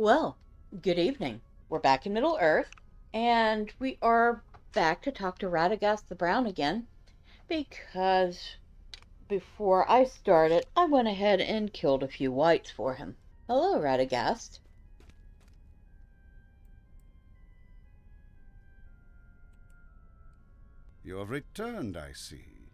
Well, good evening. We're back in Middle Earth, and we are back to talk to Radagast the Brown again, because before I started, I went ahead and killed a few wights for him. Hello, Radagast. You have returned, I see.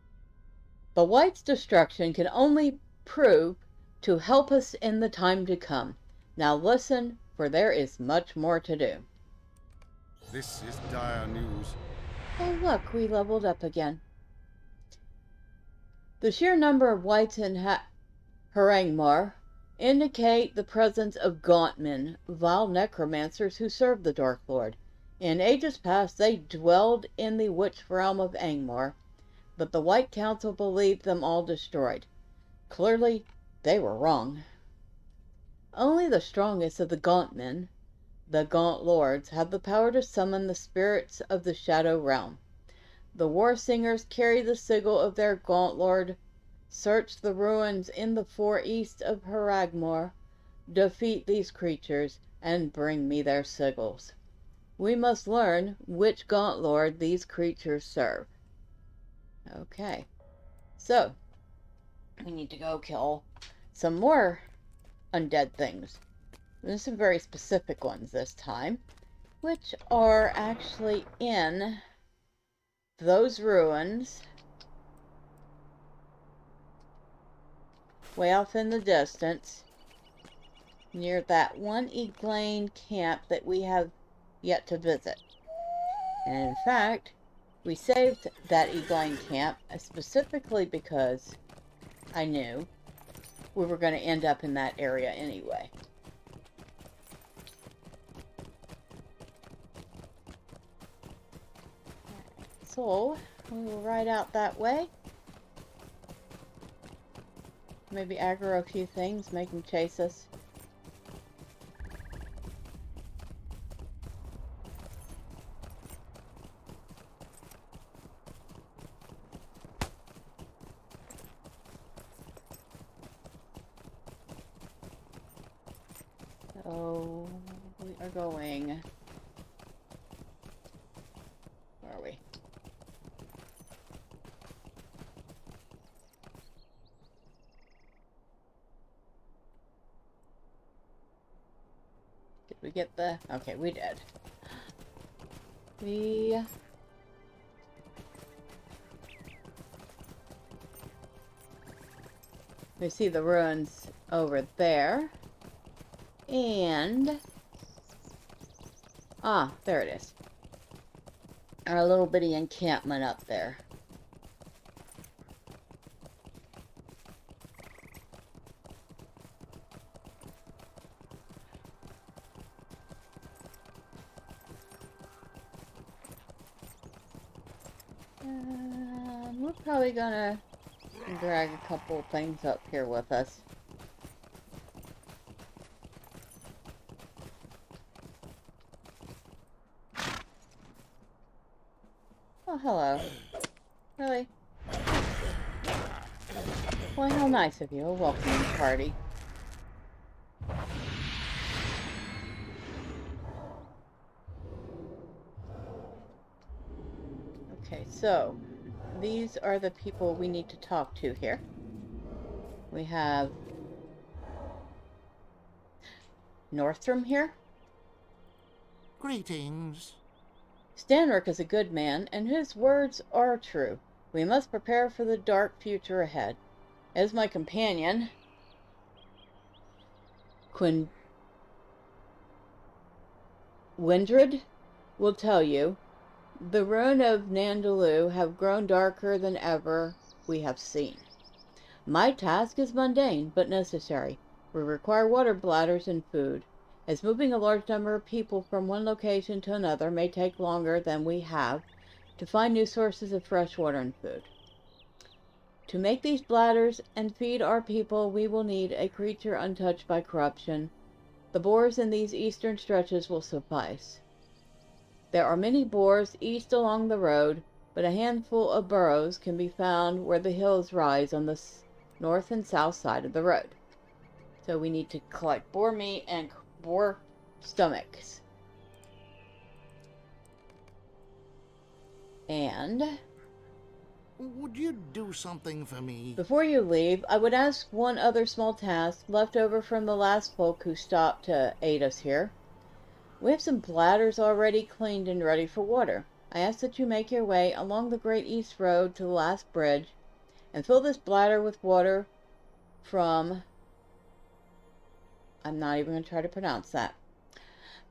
The wights' destruction can only prove to help us in the time to come. Now listen, for there is much more to do. This is dire news. Oh look, we leveled up again. The sheer number of wights in Harangmar indicate the presence of gauntmen, vile necromancers who serve the Dark Lord. In ages past they dwelled in the witch realm of Angmar, but the White Council believed them all destroyed. Clearly, they were wrong. Only the strongest of the gauntmen, the Gaunt Lords, have the power to summon the spirits of the Shadow Realm. The war singers carry the sigil of their Gaunt Lord, search the ruins in the far east of Haragmar, defeat these creatures, and bring me their sigils. We must learn which Gaunt Lord these creatures serve. Okay, so we need to go kill some more undead things. There's some very specific ones this time, which are actually in those ruins way off in the distance near that one Eglain camp that we have yet to visit. And in fact, we saved that Eglain camp specifically because I knew we were going to end up in that area anyway. So, we will ride out that way. Maybe aggro a few things, make them chase us. So, we are going... Where are we? Did we get the... Okay, we did. We see the ruins over there. And... Ah, there it is. Our little bitty encampment up there. We're probably gonna drag a couple things up here with us. Oh, hello. Really? Well, how nice of you. A welcoming party. Okay, so these are the people we need to talk to here. We have Northrum here. Greetings. Stanrick is a good man, and his words are true. We must prepare for the dark future ahead. As my companion, Windred will tell you, the ruin of Nan Dhelu have grown darker than ever we have seen. My task is mundane, but necessary. We require water bladders and food, as moving a large number of people from one location to another may take longer than we have to find new sources of fresh water and food. To make these bladders and feed our people, we will need a creature untouched by corruption. The boars in these eastern stretches will suffice. There are many boars east along the road, but a handful of burrows can be found where the hills rise on the north and south side of the road. So we need to collect boar meat and boar stomachs. And Would you do something for me? before you leave, I would ask one other small task left over from the last folk who stopped to aid us here. We have some bladders already cleaned and ready for water. I ask that you make your way along the Great East Road to the last bridge and fill this bladder with water from... I'm not even going to try to pronounce that.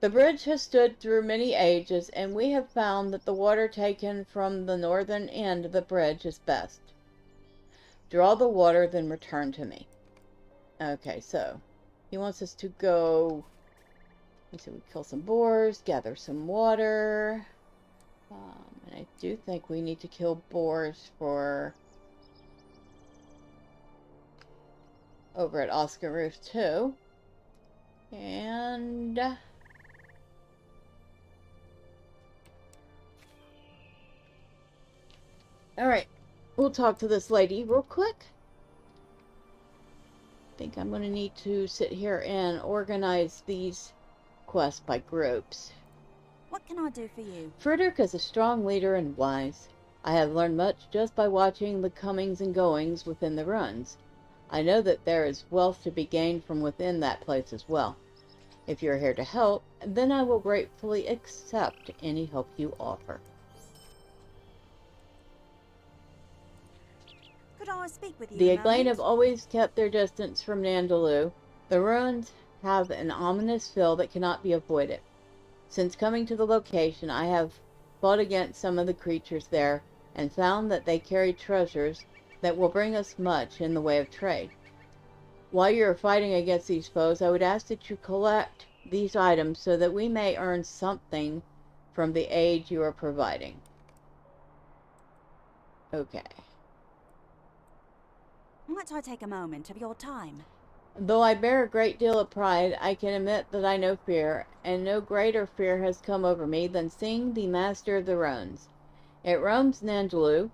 The bridge has stood through many ages, and we have found that the water taken from the northern end of the bridge is best. Draw the water, then return to me. Okay, so he wants us to go... So we kill some boars, gather some water. And I do think we need to kill boars for... over at Oscar Roof too. And... alright, we'll talk to this lady real quick. I think I'm going to need to sit here and organize these quests by groups. What can I do for you? Friedrich is a strong leader and wise. I have learned much just by watching the comings and goings within the ruins. I know that there is wealth to be gained from within that place as well. If you are here to help, then I will gratefully accept any help you offer. Could I speak with you? The a Aglain moment? have always kept their distance from Nan Dhelu. The ruins have an ominous feel that cannot be avoided. Since coming to the location, I have fought against some of the creatures there and found that they carry treasures that will bring us much in the way of trade. While you are fighting against these foes, I would ask that you collect these items so that we may earn something from the aid you are providing. Okay. Might I take a moment of your time? Though I bear a great deal of pride, I can admit that I know fear, and no greater fear has come over me than seeing the Master of the Ruins. It roams Nan Dhelu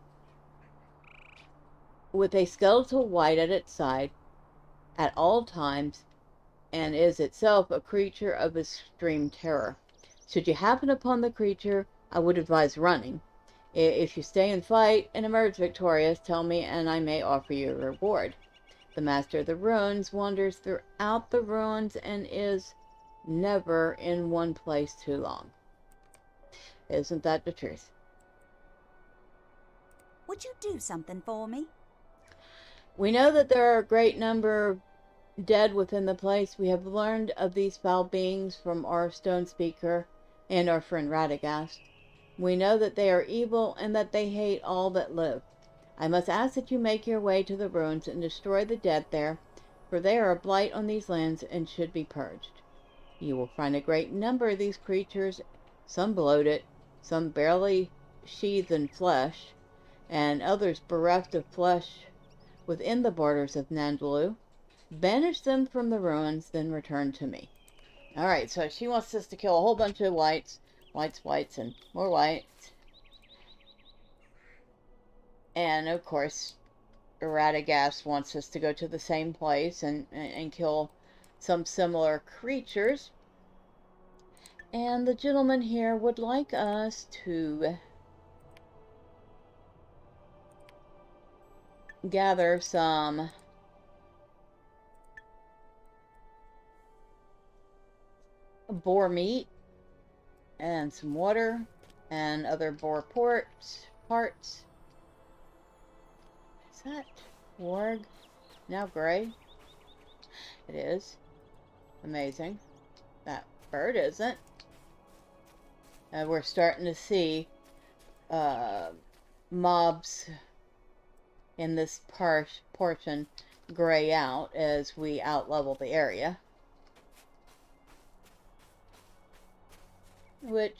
with a skeletal wight at its side at all times, and is itself a creature of extreme terror. Should you happen upon the creature, I would advise running. If you stay and fight and emerge victorious, tell me and I may offer you a reward. The Master of the Ruins wanders throughout the ruins and is never in one place too long. Isn't that the truth? Would you do something for me? We know that there are a great number dead within the place. We have learned of these foul beings from our stone speaker and our friend Radagast. We know that they are evil and that they hate all that live. I must ask that you make your way to the ruins and destroy the dead there, for they are a blight on these lands and should be purged. You will find a great number of these creatures, some bloated, some barely sheathed in flesh, and others bereft of flesh within the borders of Nan Dhelu. Banish them from the ruins, then return to me. Alright, so she wants us to kill a whole bunch of wights, and more wights. And of course, Radagast wants us to go to the same place and kill some similar creatures. And the gentleman here would like us to gather some boar meat and some water and other boar parts. Is that warg now gray? It is. Amazing. That bird isn't. We're starting to see mobs in this portion gray out as we outlevel the area. Which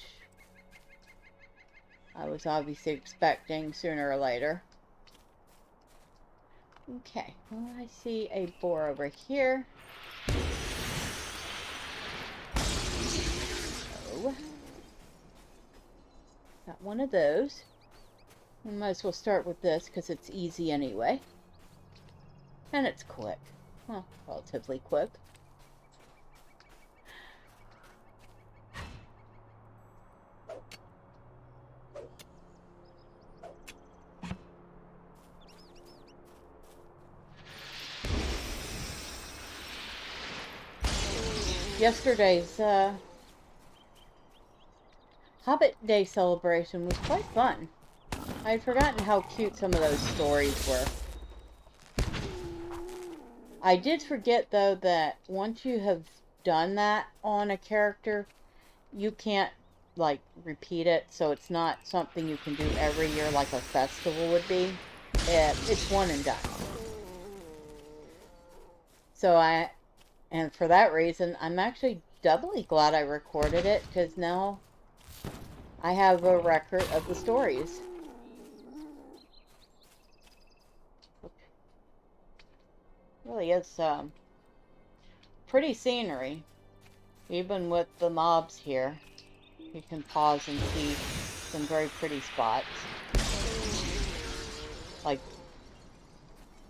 I was obviously expecting sooner or later. Okay, well, I see a boar over here. Oh. Got one of those. We might as well start with this because it's easy anyway. And it's quick. Well, relatively quick. yesterday's Hobbit Day celebration was quite fun. I had forgotten how cute some of those stories were. I did forget, though, that once you have done that on a character, you can't, like, repeat it, so it's not something you can do every year like a festival would be. It's one and done. So and for that reason, I'm actually doubly glad I recorded it, because now I have a record of the stories. Really is pretty scenery, even with the mobs here. You can pause and see some very pretty spots. Like,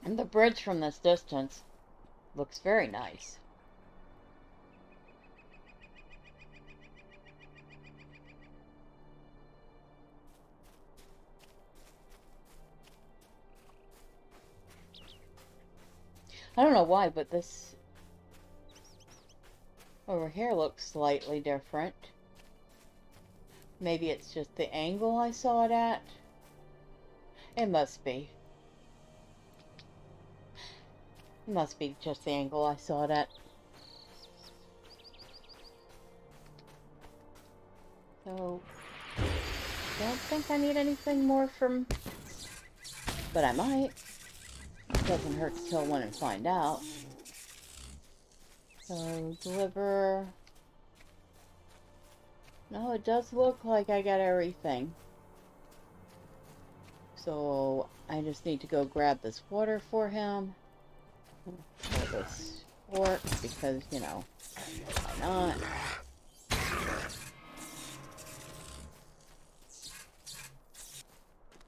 and the bridge from this distance looks very nice. I don't know why, but this over here looks slightly different. Maybe it's just the angle I saw it at. It must be. It must be just the angle I saw it at. So, don't think I need anything more from... But I might. Doesn't hurt to kill one and find out. So, deliver... No, it does look like I got everything. So, I just need to go grab this water for him. Kill this orc, because, you know, why not?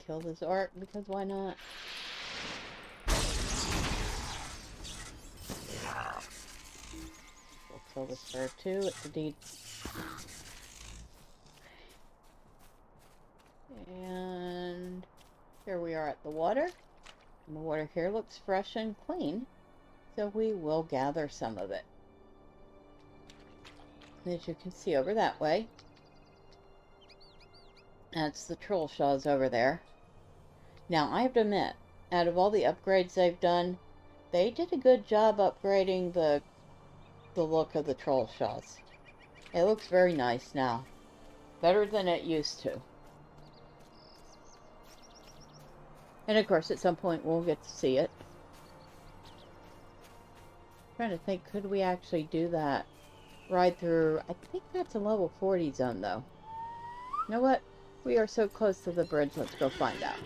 Kill this orc, because why not? We'll kill this bird too, it's a deed. And here we are at the water. And the water here looks fresh and clean, so we will gather some of it. As you can see over that way, that's the troll shaws over there. Now, I have to admit, out of all the upgrades they've done, they did a good job upgrading the look of the troll shaws. It looks very nice now. Better than it used to. And of course, at some point, we'll get to see it. I'm trying to think, could we actually do that? Ride through... I think that's a level 40 zone, though. You know what? We are so close to the bridge, let's go find out.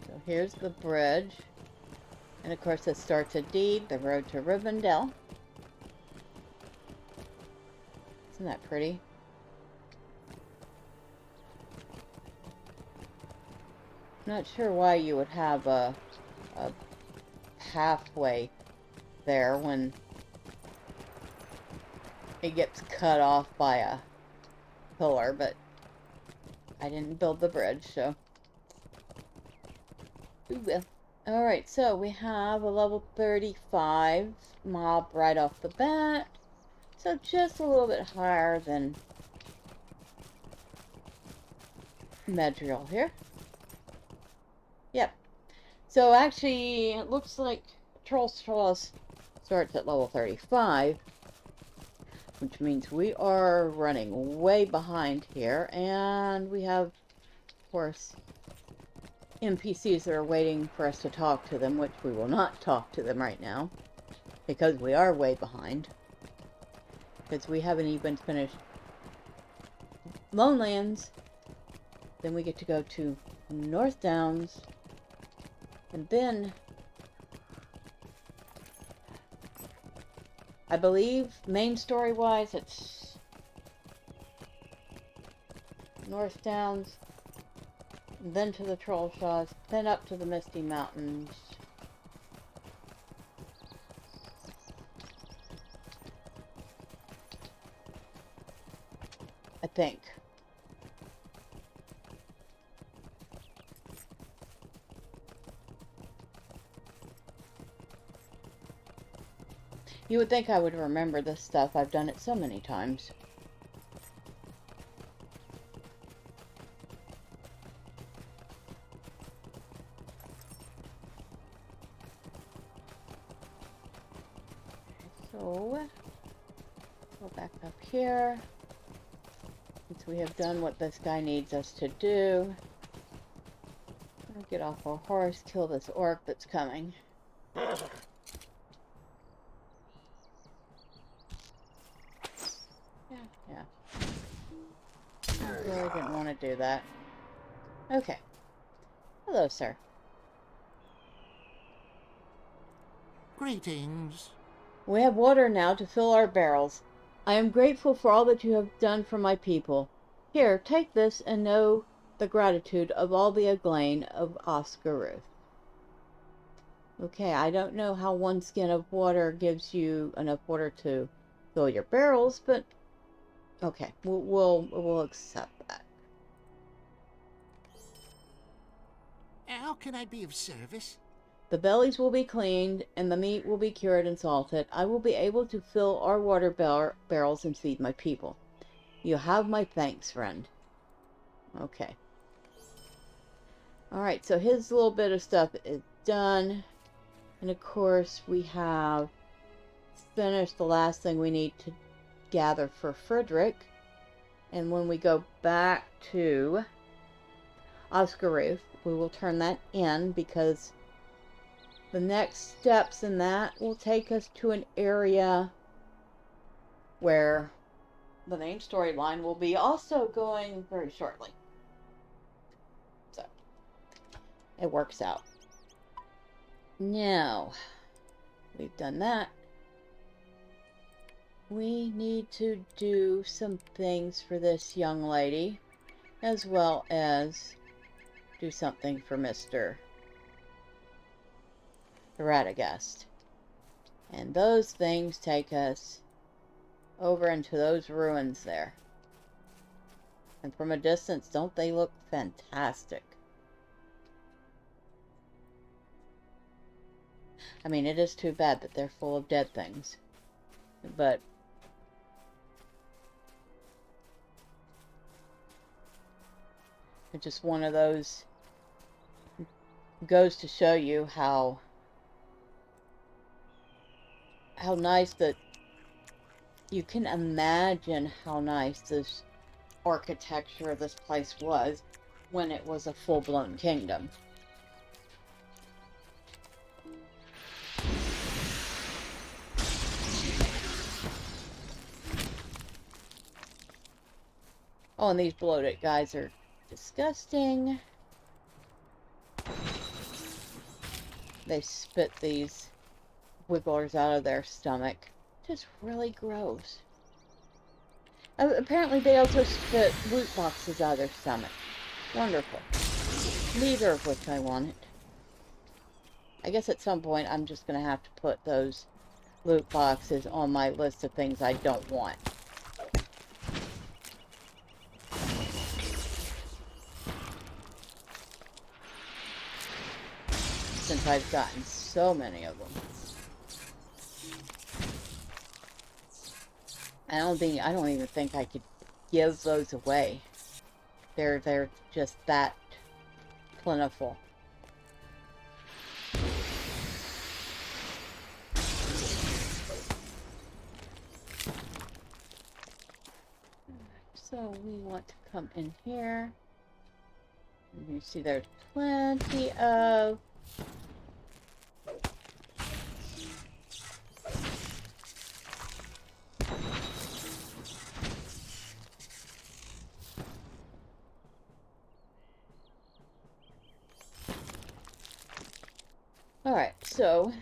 So here's the bridge. And of course, it starts at D, the road to Rivendell. Isn't that pretty? Not sure why you would have a pathway there when it gets cut off by a pillar, but I didn't build the bridge, so we will. Alright, so we have a level 35 mob right off the bat. So just a little bit higher than Medriel here. Yep. So actually, it looks like Troll Straws starts at level 35. Which means we are running way behind here. And we have, of course, NPCs that are waiting for us to talk to them. Which we will not talk to them right now. Because we are way behind. Because we haven't even finished Lonelands. Then we get to go to North Downs. And then I believe main story wise it's North Downs, then to the Troll Shaws, then up to the Misty Mountains. I think. You would think I would remember this stuff. I've done it so many times. So, go back up here. Since we have done what this guy needs us to do. We'll get off our horse, kill this orc that's coming. Yeah, yeah. I really didn't want to do that. Okay. Hello, sir. Greetings. We have water now to fill our barrels. I am grateful for all that you have done for my people. Here, take this and know the gratitude of all the Aglain of Oscaruth. Okay, I don't know how one skin of water gives you enough water to fill your barrels, but okay, we'll accept that. How can I be of service? The bellies will be cleaned, and the meat will be cured and salted. I will be able to fill our water barrels and feed my people. You have my thanks, friend. Okay. Alright, so his little bit of stuff is done. And of course, we have finished the last thing we need to gather for Frederick. And when we go back to Oscaruth, we will turn that in because the next steps in that will take us to an area where the main storyline will be also going very shortly. So, it works out. Now, we've done that. We need to do some things for this young lady, as well as do something for Mr. Radagast. And those things take us over into those ruins there. And from a distance, don't they look fantastic? I mean, it is too bad that they're full of dead things. But it's just one of those, goes to show you how nice that you can imagine how nice this architecture of this place was when it was a full-blown kingdom. Oh, and these bloated guys are disgusting. They spit these wigglers out of their stomach. Just really gross. Apparently they also spit loot boxes out of their stomach. Wonderful. Neither of which I wanted. I guess at some point I'm just going to have to put those loot boxes on my list of things I don't want. Since I've gotten so many of them. I don't even think I could give those away. They're just that plentiful. So we want to come in here. And you see there's plenty of Alright, so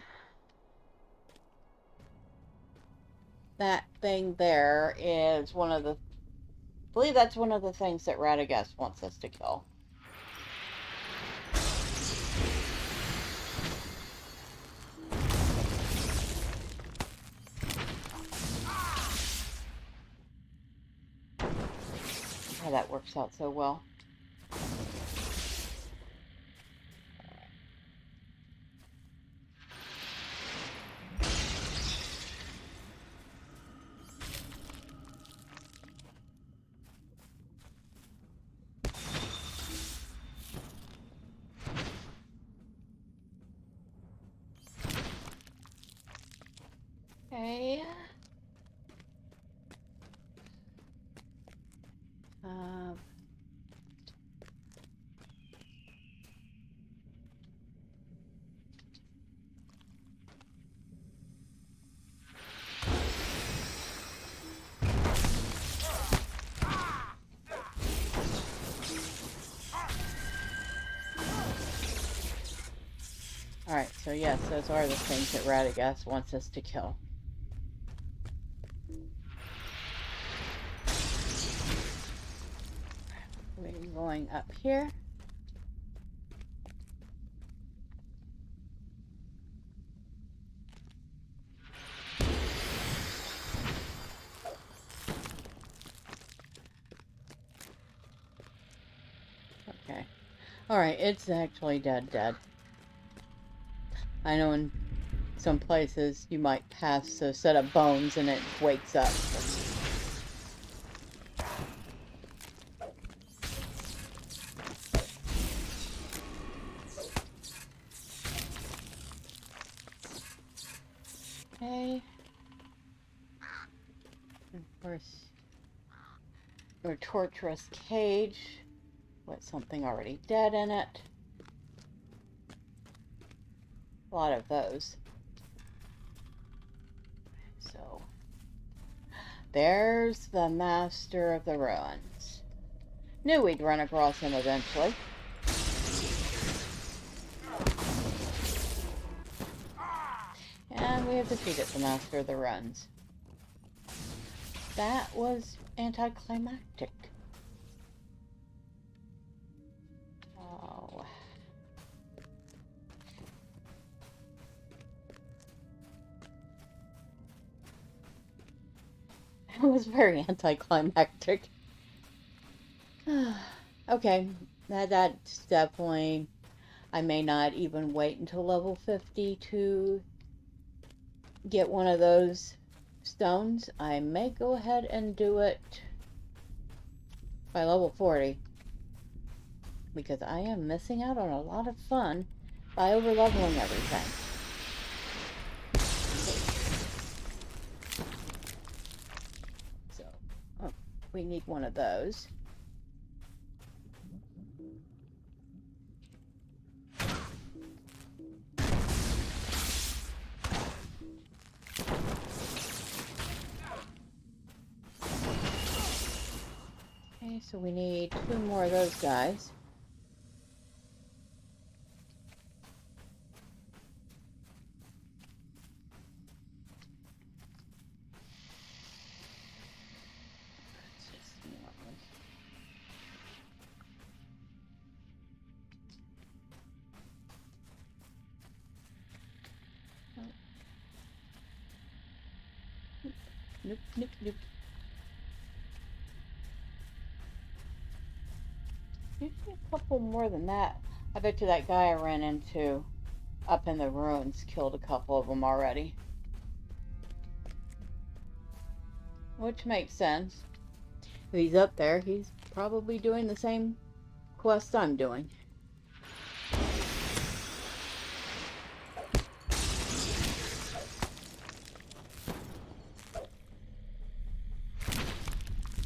that thing there is one of the, I believe that's one of the things that Radagast wants us to kill. Oh, that works out so well. Okay. Alright, so yes, those are the things that Radagast wants us to kill. We're going up here. Okay. Alright, it's actually dead. I know in some places you might pass a set of bones and it wakes up. Okay. Of course, our torturous cage with something already dead in it. A lot of those. So, there's the Master of the Ruins. Knew we'd run across him eventually. And we have defeated the Master of the Ruins. That was anticlimactic. Oh. It was very anticlimactic. Okay, that's definitely... I may not even wait until level 50 to get one of those stones. I may go ahead and do it by level 40. Because I am missing out on a lot of fun by over-leveling everything. So, oh, we need one of those. Okay, so we need 2 more of those guys. Nope. Usually a couple more than that. I bet you that guy I ran into up in the ruins killed a couple of them already. Which makes sense. If he's up there, he's probably doing the same quest I'm doing.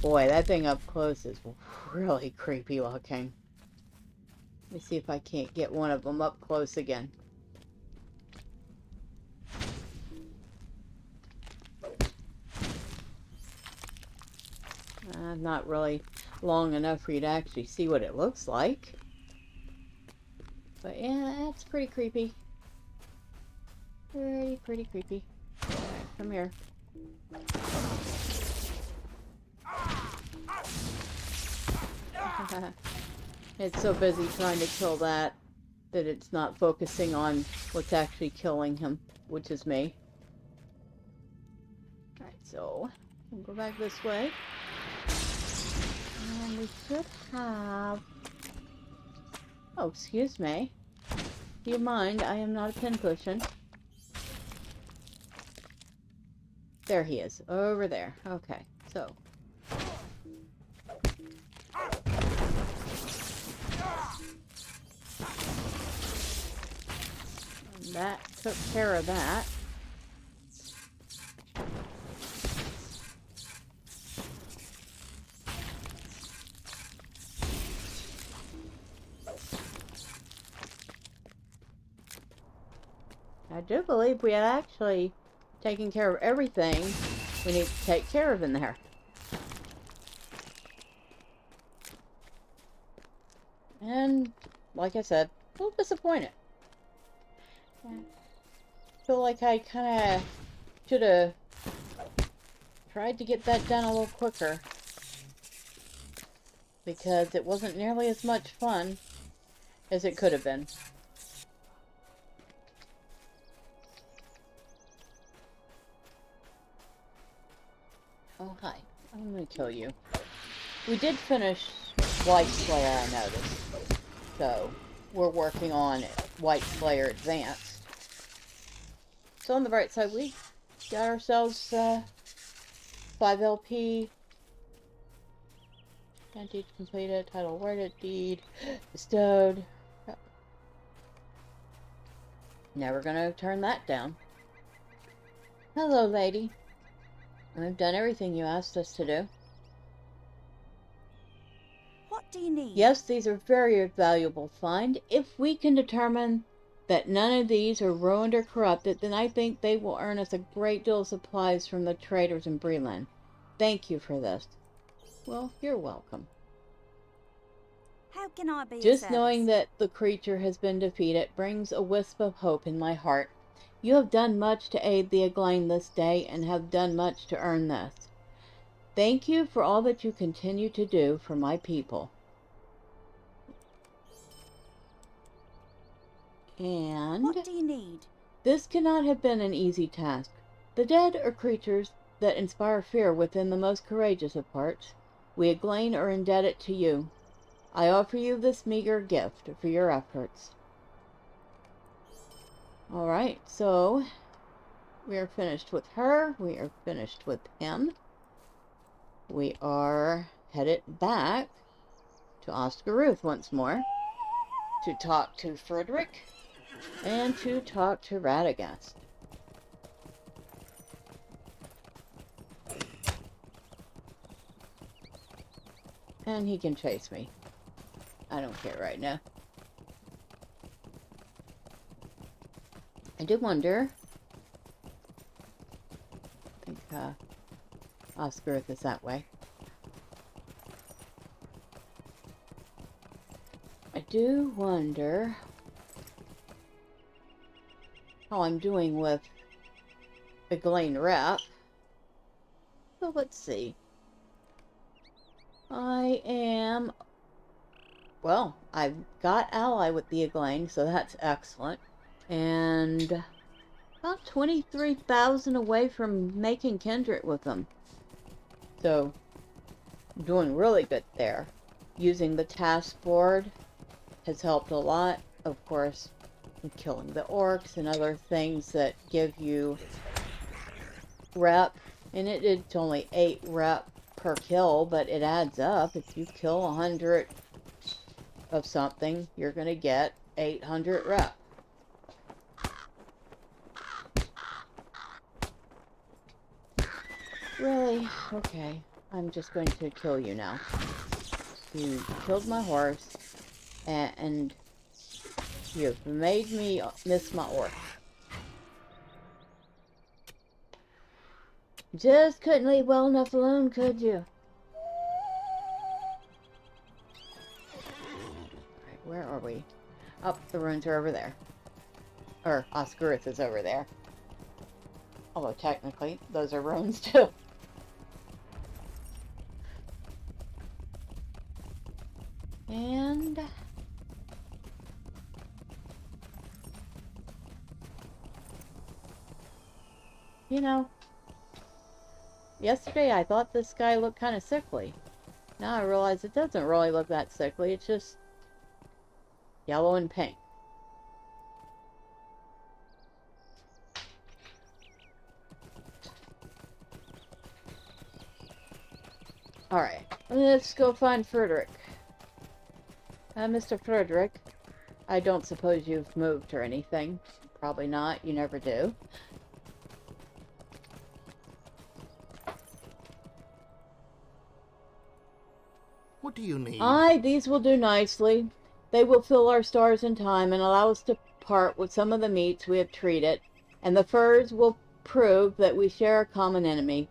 Boy, that thing up close is really creepy looking. Let me see if I can't get one of them up close again. Not really long enough for you to actually see what it looks like. But yeah, it's pretty creepy. Pretty creepy. Alright, come here. It's so busy trying to kill that it's not focusing on what's actually killing him, which is me. Alright, so we'll go back this way. And we should have... Oh, excuse me. Do you mind? I am not a pincushion. There he is. Over there. Okay, so... And that took care of that. I do believe we had actually taken care of everything we need to take care of in there. And, like I said, a little disappointed. I feel like I kind of should have tried to get that done a little quicker, because it wasn't nearly as much fun as it could have been. Oh, hi. I'm gonna kill you. We did finish White Slayer, I noticed. So, we're working on White Slayer Advanced. So on the bright side, we got ourselves 5 LP. Deed completed. Title awarded. Deed bestowed. Never gonna turn that down. Hello, lady. We've done everything you asked us to do. What do you need? Yes, these are very valuable find. If we can determine that none of these are ruined or corrupted, then I think they will earn us a great deal of supplies from the traders in Breland. Thank you for this. Well, you're welcome. How can I be of Just service? knowing that the creature has been defeated brings a wisp of hope in my heart. You have done much to aid the Aglain this day, and have done much to earn this. Thank you for all that you continue to do for my people. And What do you need? this cannot have been an easy task. The dead are creatures that inspire fear within the most courageous of hearts. We Aglain are indebted to you. I offer you this meager gift for your efforts. Alright, so we are finished with her. We are finished with him. We are headed back to Oscar Ruth once more to talk to Frederick and to talk to Radagast. And he can chase me. I don't care right now. I did wonder. I think Oscar is that way. I do wonder how I'm doing with the Aglain rep. So let's see. I am... Well, I've got ally with the Aglain, so that's excellent. And about 23,000 away from making kindred with them. So, I'm doing really good there. Using the task board has helped a lot. Of course, killing the orcs and other things that give you rep. And it's only 8 rep per kill, but it adds up. If you kill 100 of something, you're going to get 800 rep. Really? Okay. I'm just going to kill you now. You killed my horse, and you've made me miss my orc. Just couldn't leave well enough alone, could you? Alright, where are we? Oh, the ruins are over there. Or, Oscarith is over there. Although, technically, those are ruins, too. And... you know, yesterday I thought this guy looked kind of sickly. Now I realize it doesn't really look that sickly. It's just yellow and pink. Alright, let's go find Frederick. Mr. Frederick, I don't suppose you've moved or anything. Probably not. You never do. What do you need? Aye, these will do nicely. They will fill our stars in time and allow us to part with some of the meats we have treated, and the furs will prove that we share a common enemy.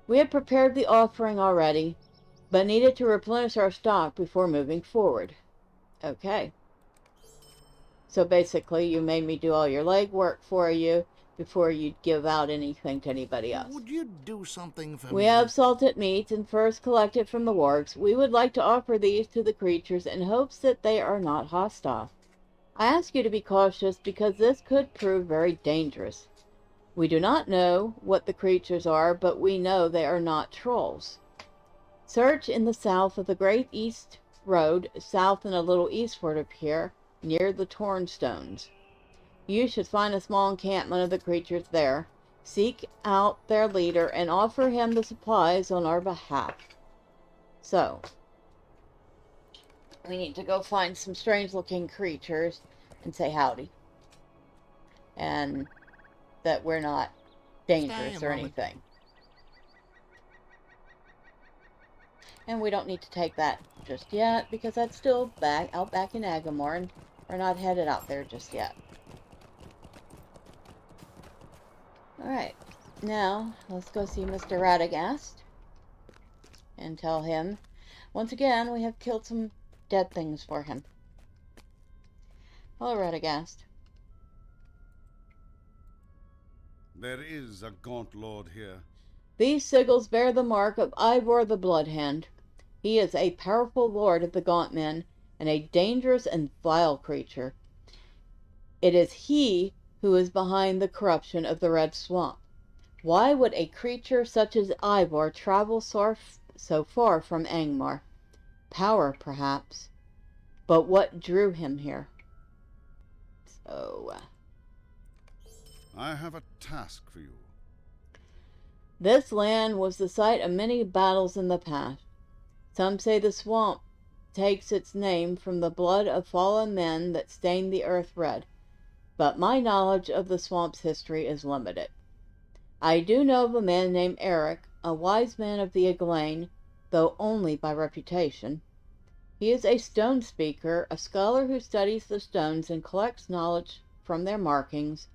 We have prepared the offering already, but needed to replenish our stock before moving forward. Okay. So basically, you made me do all your legwork for you before you'd give out anything to anybody else. Would you do something for me? We have salted meats and furs collected from the wargs. We would like to offer these to the creatures in hopes that they are not hostile. I ask you to be cautious because this could prove very dangerous. We do not know what the creatures are, but we know they are not trolls. Search in the south of the Great East Road, south and a little eastward of here, near the Torn Stones. You should find a small encampment of the creatures there. Seek out their leader and offer him the supplies on our behalf. So, we need to go find some strange-looking creatures and say howdy. And that we're not dangerous or anything. And we don't need to take that just yet, because that's still out back in Agamor, and we're not headed out there just yet. Alright, now let's go see Mr. Radagast and tell him, once again, we have killed some dead things for him. Hello, Radagast. There is a gaunt lord here. These sigils bear the mark of Ivor the Bloodhand. He is a powerful lord of the Gaunt Men, and a dangerous and vile creature. It is he who is behind the corruption of the Red Swamp. Why would a creature such as Ivor travel so far from Angmar? Power, perhaps. But what drew him here? So, I have a task for you. this land was the site of many battles in the past. Some say the swamp takes its name from the blood of fallen men that stained the earth red, but my knowledge of the swamp's history is limited. I do know of a man named Eric, a wise man of the Eglain, though only by reputation. He is a stone speaker, a scholar who studies the stones and collects knowledge from their markings.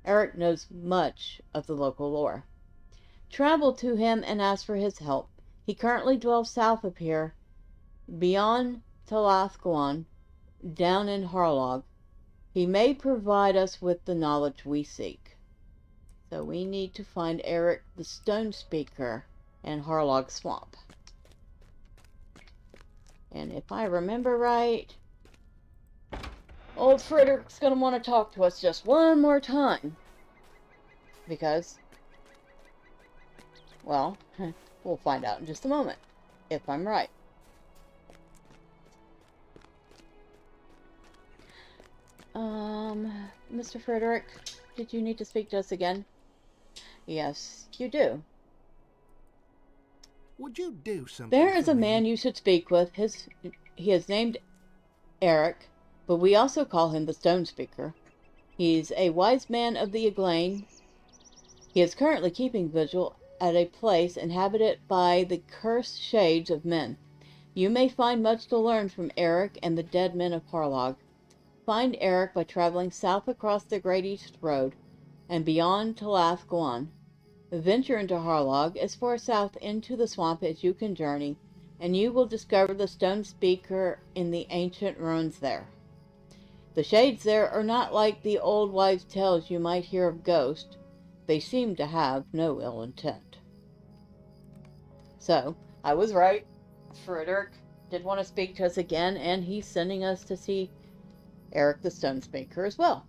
Eric knows much of the local lore. Travel to him and ask for his help. He currently dwells south of here, beyond Talathguan, down in Harlog. He may provide us with the knowledge we seek. So we need to find Eric the Stone Speaker in Harlog Swamp. And if I remember right, old Frederick's going to want to talk to us just one more time. Because, well, we'll find out in just a moment, if I'm right. Mr. Frederick, did you need to speak to us again? Yes, you do. Would you do something There is for a me? man you should speak with. He is named Eric, but we also call him the Stone Speaker. He's a wise man of the Eglain. He is currently keeping vigil at a place inhabited by the cursed shades of men. You may find much to learn from Eric and the dead men of Harlog. Find Eric by traveling south across the Great East Road and beyond Talathguan. Venture into Harlog as far south into the swamp as you can journey, and you will discover the Stone Speaker in the ancient ruins there. The shades there are not like the old wives' tales you might hear of ghosts. They seem to have no ill intent. So, I was right. Frederick did want to speak to us again, and he's sending us to see Eric the Stone Speaker as well.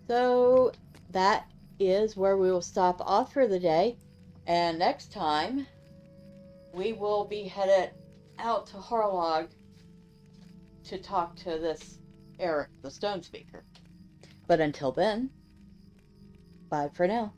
So, that is where we will stop off for the day. And next time, we will be headed out to Harlog to talk to this Eric the Stone Speaker. But until then, bye for now.